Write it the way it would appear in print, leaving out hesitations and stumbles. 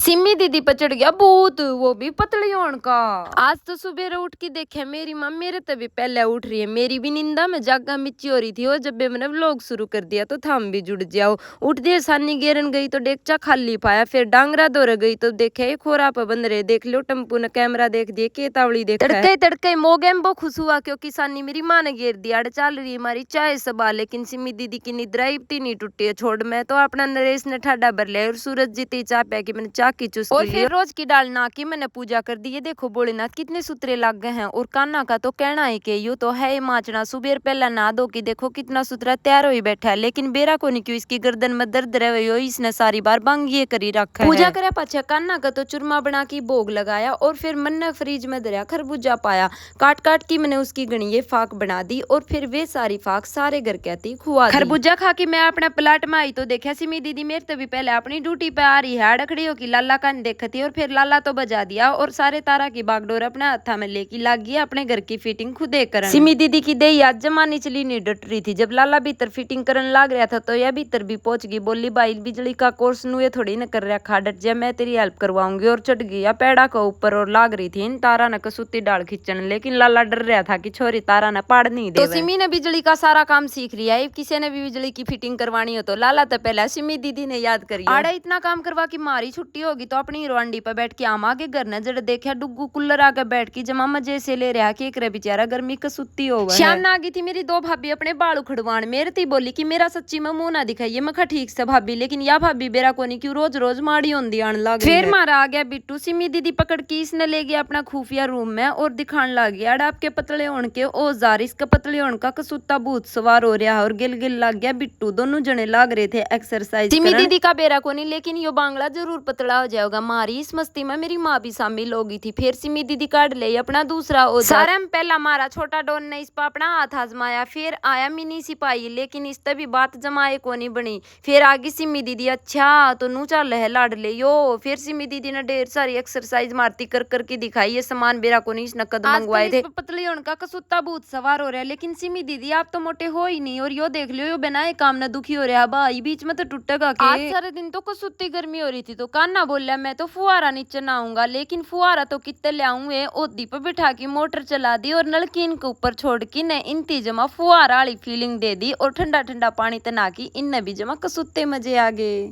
सिमी दीदी पर चढ़ गया भूत, वो भी पतली होने का। आज तो सुबह उठ के देखा मेरी माँ मेरे तभी पहले उठ रही है। मेरी भी निंदा में जागा मिच्ची हो रही थी और जब मैंने व्लॉग शुरू कर दिया तो थम भी जुड़ जाओ। उठ दिए सानी गेरन गई तो डेकचा खाली पाया, फिर डांगरा दौड़ गई तो देखे एक खोरा पर बंद रहे। देख लो टम्पू ने कैमरा देख दिए के तावड़ी देख तड़के तड़के मोगे में खुश हुआ क्योंकि सानी मेरी माँ ने घेर दिया। चल रही हमारी चाय सबा, लेकिन सिमी दीदी की निद्रा इतनी नहीं टूटी है। छोड़ मैं तो अपना नरेश ने ठाडा भर लिया और सूरज जीती चाह पे कि मैंने चाह की चुस्की और फिर रोज की डाल ना की मैंने पूजा कर दी। ये देखो भोलेनाथ कितने सुतरे लग गए हैं। और कान्हा का तो कहना है कि यू तो है माचना सुबह पहला ना दो की देखो कितना सुतरा तैयार हो बैठा है। लेकिन बेरा को नहीं क्यों इसकी गर्दन में दर्द रहे हो, इसने सारी बार बांगिए करी रखा है। पूजा करे पाछा कान्हा का तो चूरमा बना की भोग लगाया और फिर मन ने फ्रिज में दरिया खरबूजा पाया। काट काट की मैंने उसकी गणिये फाक बना दी और फिर वे सारी फाक सारे घर कहती खुआ दी। खरबूजा खा के मैं अपने प्लाट में आई तो देखा सिमी दीदी मेरे तभी पहले अपनी ड्यूटी पे आ रही है। अड़खड़ी हो की लाला का देखती और फिर लाला तो बजा दिया और सारे तारा की बागडोर अपने हाथा में लेके लाग गई अपने घर की फिटिंग खुदे करन। सिमी दीदी की देही आज जमानी चली नहीं डट रही थी। जब लाला भीतर फिटिंग करन लाग रहा था तो यह भीतर भी पहुंच गई। बोली भाई बिजली का कोर्स नु ये थोड़ी न कर रहा खा डट जा, मैं तेरी हेल्प करवाऊंगी। और चढ़ गई या पेड़ा के ऊपर और लाग रही थी इन तारा ने कसूती डाल खींचन। लेकिन लाला डर रहा था कि छोरी तारा ने पाड़ नहीं दे। तो सिमी ने बिजली का सारा काम सीख लिया है। किसी ने भी बिजली की फिटिंग करवानी हो तो लाला तो पहले सिमी दीदी ने याद करी आड़े इतना काम करवा की मारी छुट्टी होगी तो अपनी रोंडी पर बैठ के आम आगे घर न जड़ देखा डुगू कुल्लर आगे बैठ के जमा मजे से ले रहा कि एक बेचारा गर्मी कसुत्ती हो गया। शाम ना आ गई थी मेरी दो भाभी अपने बाल उखड़वान। मेरे थी बोली कि मेरा सच्ची में मुंह ना दिखाइए। मैं ठीक से भाभी, लेकिन या भाभी बेरा को नहीं क्यों रोज रोज माड़ी होंदी आने लग। फिर मारा आ गया बिट्टू। सिमी दीदी पकड़ के इसने ले गया अपना खुफिया रूम में और दिखाने लग गया अड़ आपके पतले होने के औजार इसका पतले होने का कसुत्ता भूत सवार हो रहा है। और गिल गिल लग गया बिट्टू। दोनों जने लाग रहे थे एक्सरसाइज। सिमी दीदी का बेरा को नहीं, लेकिन यो बांगला जरूर पतला हो जाएगा। मारी इस मस्ती में मेरी माँ भी शामिल हो गई थी। फिर सिमी दीदी काट ले अपना दूसरा औजार। सारे में पहला मारा छोटा डॉन ने इस पर अपना हाथ आजमाया। फिर आया मिनी सिपाही, लेकिन इस तभी बात जमाए को नहीं बनी। फिर आगे सिमी दीदी अच्छा तो नू चल है लाड ले यो। फिर सिमी दीदी ने ढेर सारी एक्सरसाइज मारती कर करके दिखाई। ये सामान बेरा को नहीं इसने कद मंगवाए थे। पतली उनका कसुत्ता भूत सवार हो रहा है। लेकिन सिमी दीदी आप तो मोटे हो ही नहीं और यो देख लो यो बनाए काम न दुखी हो रहा भाई बीच में तो टूटेगा। आज सारे दिन तो कसुत्ती गर्मी हो रही थी तो कान्हा बोला मैं तो फुहारा नीचे नहाऊंगा। लेकिन फुहारा तो कितने ले आऊंगे। ओदी पर बिठा के मोटर चला दी और नलकी इनके ऊपर छोड़ के ने इनती जमा फुहारा वाली फीलिंग दे दी और ठंडा ठंडा पानी तना की इनने भी जमा कसुत्ते मजे आ गए।